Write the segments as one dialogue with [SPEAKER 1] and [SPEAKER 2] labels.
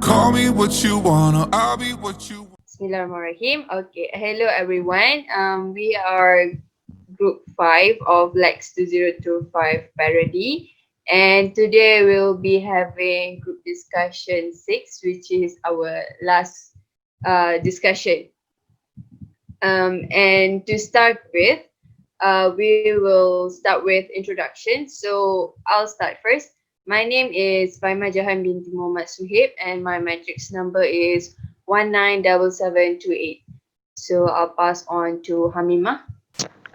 [SPEAKER 1] Call me what you wanna, I'll be what you want.
[SPEAKER 2] Bismillahirrahmanirrahim. Okay, hello everyone. We are group 5 of LAX2025 Parody, and today we'll be having group discussion 6, which is our last discussion. And to start with, we will start with introduction. So I'll start first. My name is FAHIMA JAHAN binti Muhammad SUHIB, and my matrix number is 197728. So I'll pass on to HAMIMAH.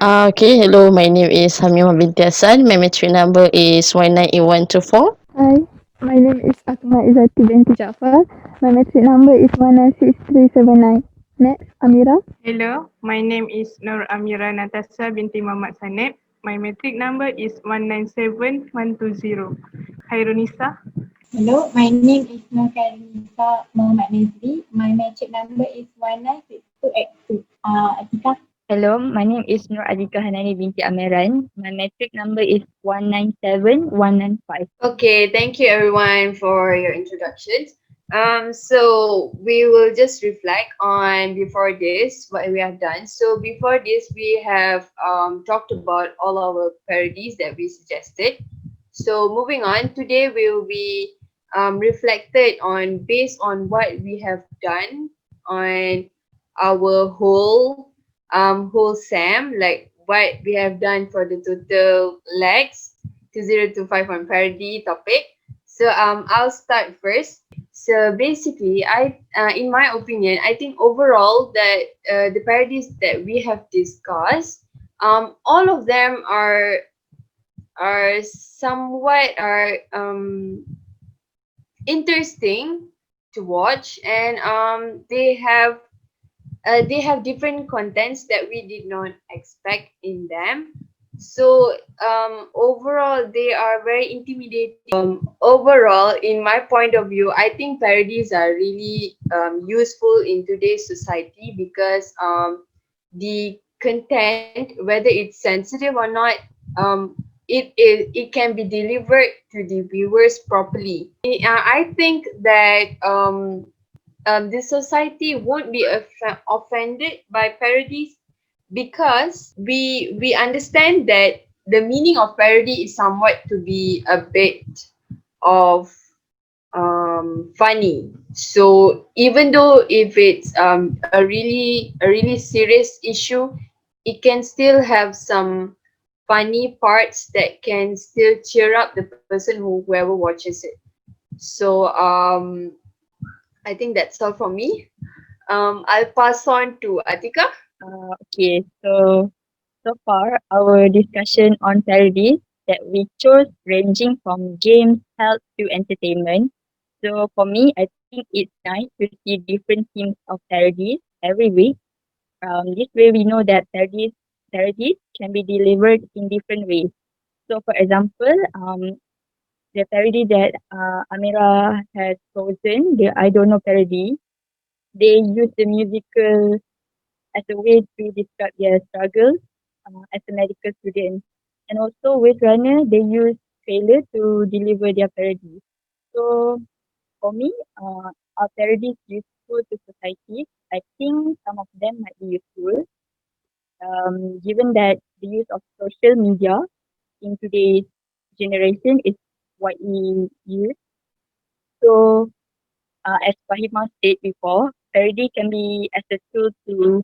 [SPEAKER 3] Okay, hello, my name is HAMIMAH binti HASSAN. My matric number is 198124.
[SPEAKER 4] Hi, my name is AKMA IZZATI binti Jaafar. My metric number is 196379. Next, AMERA.
[SPEAKER 5] Hello, my name is Nur Amira Natasa binti Muhammad Sanip. My matric number is 197120. KHAIRUNNISA.
[SPEAKER 6] Hello, my name is KHAIRUNNISA Muhammad NAZRI. My matric number is 196282. ATIQA.
[SPEAKER 7] Hello, my name is Nur HANNANI binti AMERAN. My matric number is 197195.
[SPEAKER 2] Okay, thank you everyone for your introductions. So we will just reflect on before this what we have done. So before this, we have talked about all our parodies that we suggested. So moving on, today we will be reflected on based on what we have done on our whole SAM, like what we have done for the total legs 2025 on parody topic. So I'll start first. So basically, in my opinion, I think overall that the parodies that we have discussed, all of them are somewhat interesting to watch, and they have different contents that we did not expect in them. So overall, they are very intimidating. Overall, in my point of view, I think parodies are really useful in today's society because the content, whether it's sensitive or not, it can be delivered to the viewers properly. I think that the society won't be offended by parodies because we understand that the meaning of parody is somewhat to be a bit of funny. So even though if it's a really serious issue, it can still have some funny parts that can still cheer up the person whoever watches it. So I think that's all from me. I'll pass on to Atika.
[SPEAKER 7] Okay, so far our discussion on parodies that we chose ranging from games, health to entertainment. So for me, I think it's nice to see different themes of parodies every week. This way we know that parodies can be delivered in different ways. So for example, the parody that AMERA has chosen, the I Don't Know parody, they use the musical as a way to describe their struggles as a medical student. And also with Runner, they use trailer to deliver their parody. So for me, are parodies useful to society? I think some of them might be useful, given that the use of social media in today's generation is widely used. So as Fahima said before, parody can be as a tool to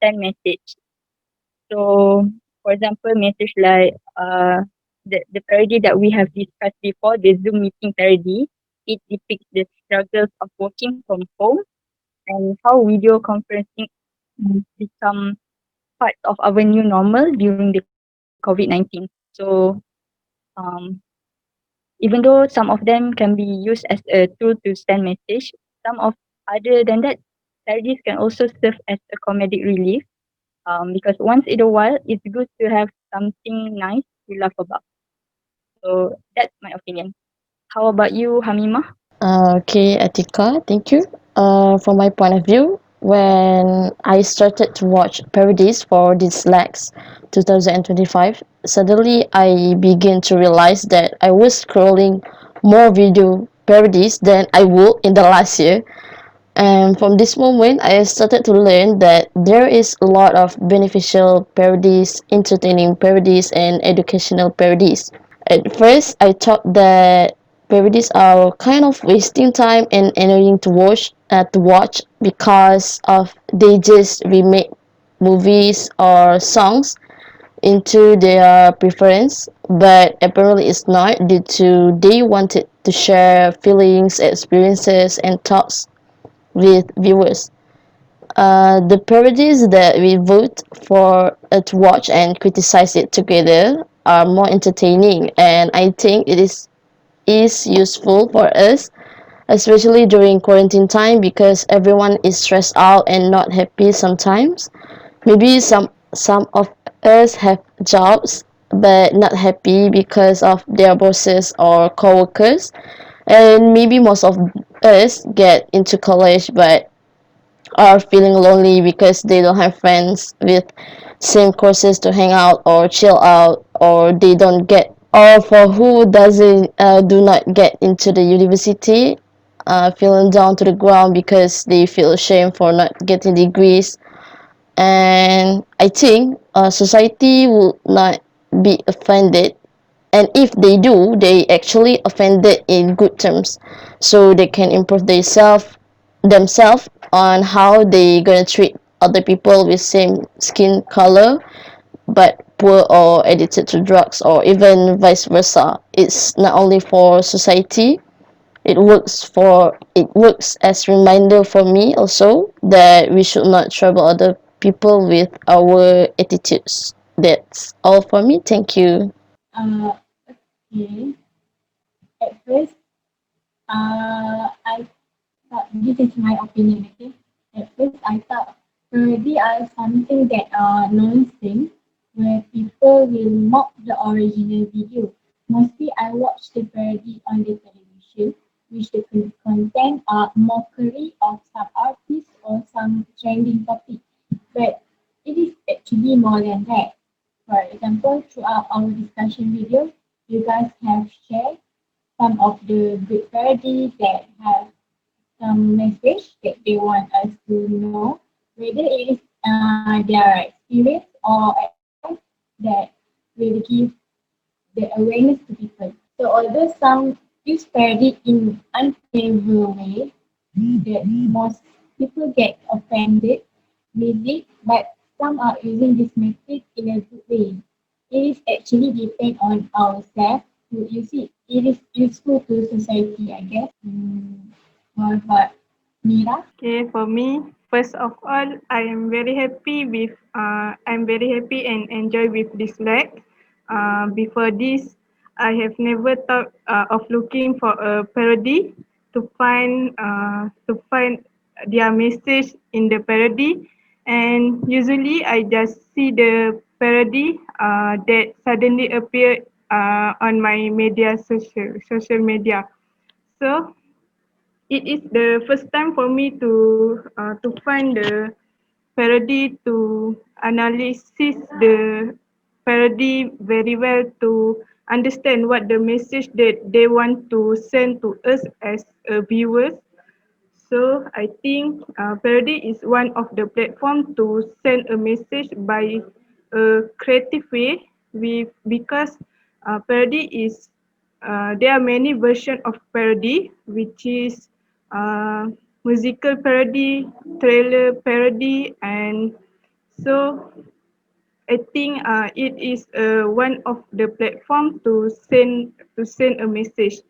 [SPEAKER 7] send message. So, for example, message like the parody that we have discussed before, the Zoom meeting parody, it depicts the struggles of working from home and how video conferencing become part of our new normal during the COVID-19. So, um, even though some of them can be used as a tool to send message, some of other than that, parodies can also serve as a comedic relief. Because once in a while, it's good to have something nice to laugh about. So that's my opinion. How about you, Hamimah?
[SPEAKER 3] Okay, Atika, thank you. From my point of view, when I started to watch parodies for this LAX 2025, suddenly I began to realize that I was scrolling more video parodies than I would in the last year. And from this moment, I started to learn that there is a lot of beneficial parodies, entertaining parodies, and educational parodies. At first, I thought that parodies are kind of wasting time and annoying to watch because of they just remake movies or songs into their preference, but apparently it's not due to they wanted to share feelings, experiences, and thoughts with viewers. The parodies that we vote for to watch and criticize it together are more entertaining, and I think it is useful for us, especially during quarantine time because everyone is stressed out and not happy sometimes. Maybe some of us have jobs but not happy because of their bosses or coworkers, and maybe most of us get into college but are feeling lonely because they don't have friends with same courses to hang out or chill out, or they don't get, or for who doesn't do not get into the university, feeling down to the ground because they feel ashamed for not getting degrees. And I think society will not be offended, and if they do, they actually offended in good terms, so they can improve themselves on how they gonna treat other people with same skin color but poor or addicted to drugs, or even vice versa. It's not only for society, it works as reminder for me also that we should not trouble other people with our attitudes. That's all for me. Thank you.
[SPEAKER 6] Okay. At first, I thought this is my opinion. Okay. At first, I thought parody are something that are nonsense, where people will mock the original video. Mostly, I watch the parody on the television, which the content are mockery of some artist or some trending topic. But it is actually more than that. For example, throughout our discussion video, you guys have shared some of the good parodies that have some message that they want us to know, whether it is their experience or advice that will give the awareness to people. So although some use parody in unfavorable way, that most people get offended with it, but some are using this method in a good way. It is actually depend on ourselves to use it. It is useful to society, I guess. What about Mira?
[SPEAKER 5] Okay, for me, first of all, I'm very happy and enjoy with this leg. Before this, I have never thought of looking for a parody to find their message in the parody, and usually I just see the parody that suddenly appear on my social media. So it is the first time for me to find the parody, to analysis the parody very well, to understand what the message that they want to send to us as viewers. So I think parody is one of the platform to send a message by a creative way. Because parody is there are many versions of parody, which is uh, musical parody, trailer parody, and so I think it is one of the platform to send a message.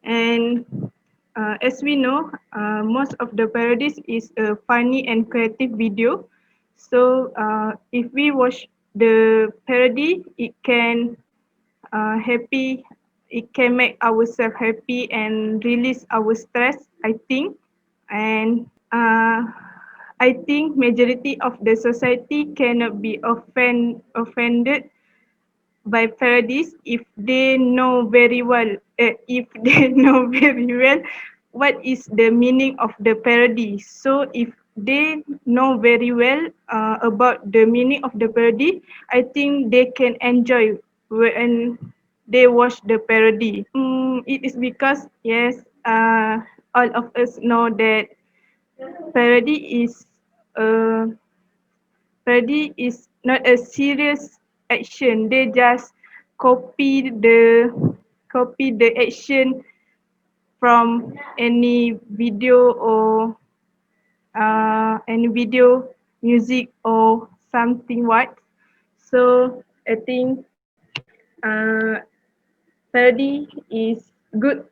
[SPEAKER 5] And as we know, most of the parodies is a funny and creative video. So if we watch the parody, happy. It can make ourselves happy and release our stress, I think. And I think majority of the society cannot be offended by parodies if they know very well if they know very well what is the meaning of the parody. So if they know very well about the meaning of the parody, I think they can enjoy when they watch the parody. It is because, yes, all of us know that parody is uh, parody is not a serious action. They just copy the action from any video or any video, music or something what. So I think parody is good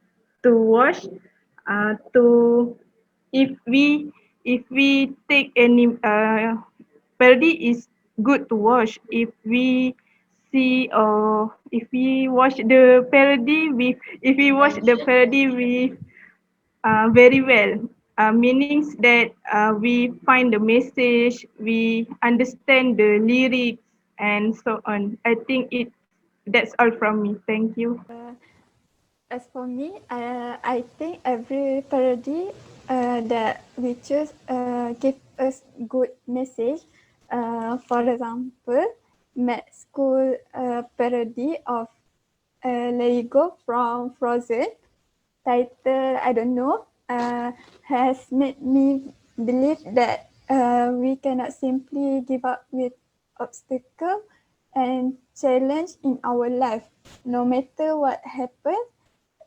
[SPEAKER 5] to watch. To if we take any parody is good to watch. If we see or if we watch the parody with very well. Meanings that we find the message, we understand the lyrics, and so on. I think that's all from me. Thank you.
[SPEAKER 4] As for me, I think every parody that we choose give us good message. For example, Mad School parody of Let It Go from Frozen. Title, I don't know, has made me believe that we cannot simply give up with obstacle and challenge in our life. No matter what happens,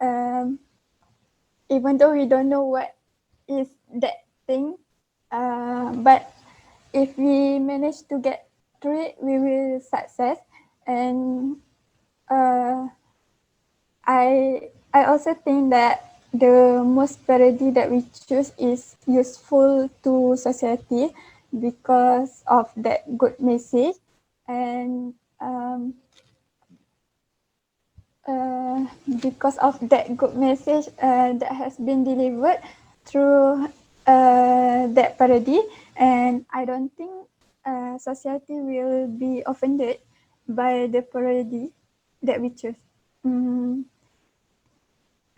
[SPEAKER 4] um, even though we don't know what is that thing, but if we manage to get through it, we will success. And uh, I also think that the most parody that we choose is useful to society because of that good message, and uh, because of that good message that has been delivered through that parody, and I don't think society will be offended by the parody that we choose. Mm,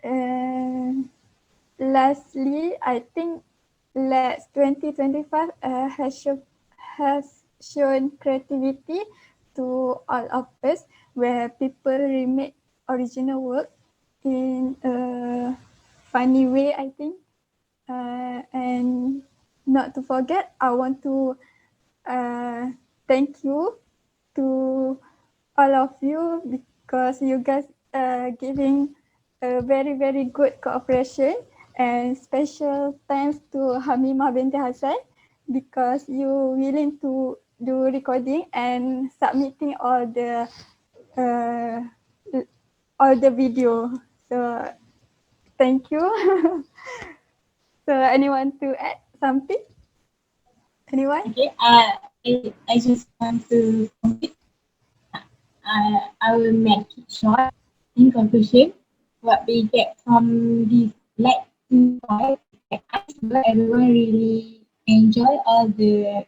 [SPEAKER 4] and lastly, I think LAX2025 has shown creativity to all of us, where people remake original work in a funny way, I think. And not to forget, I want to thank you to all of you because you guys are giving a very, very good cooperation, and special thanks to HAMIMAH binti Hassan because you willing to do recording and submitting uh, all the video. So thank you. So anyone to add something? Anyone?
[SPEAKER 6] Okay, I just want to complete. I will make it short. In conclusion, what we get from this LAX2025 is that I'm sure everyone really enjoy all the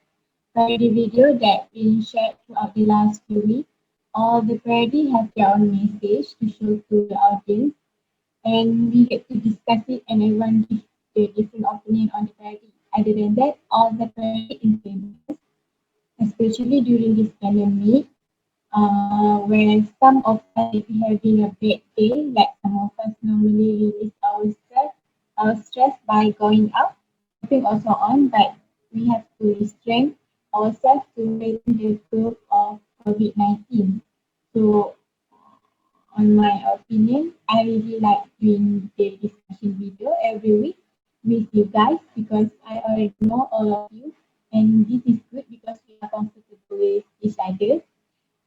[SPEAKER 6] parody video that been shared throughout the last few weeks. All the parody have their own message to show to the audience, and we get to discuss it and everyone gives the different opinion on the parody. Other than that, all the parody is famous, especially during this pandemic, where some of us may be having a bad day, like some of us normally release our stress by going out, shopping also on, but we have to restrain ourselves to maintain the curve of COVID-19. So on my opinion, I really like doing the discussion video every week with you guys because I already know all of you, and this is good because we are comfortable with each other.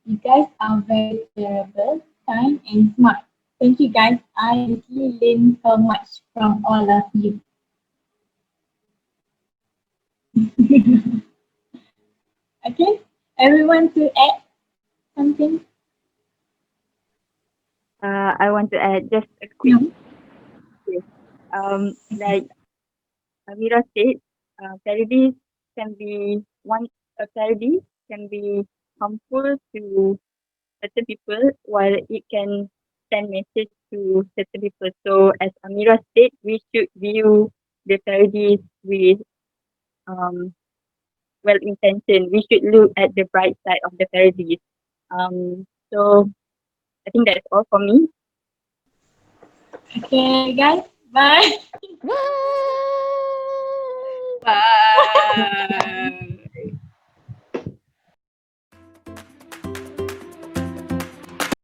[SPEAKER 6] You guys are very tolerable, kind, and smart. Thank you guys. I really learned so much from all of you. Okay, everyone to add something?
[SPEAKER 7] I want to add just a quick.
[SPEAKER 6] No?
[SPEAKER 7] Like Amira said, parodies can be a parody can be harmful to certain people, while it can send message to certain people. So as Amira said, we should view the parodies with um well intention. We should look at the bright side of the parodies. So I think that's all for me.
[SPEAKER 6] Okay, guys, Bye.
[SPEAKER 3] Bye.
[SPEAKER 2] Bye.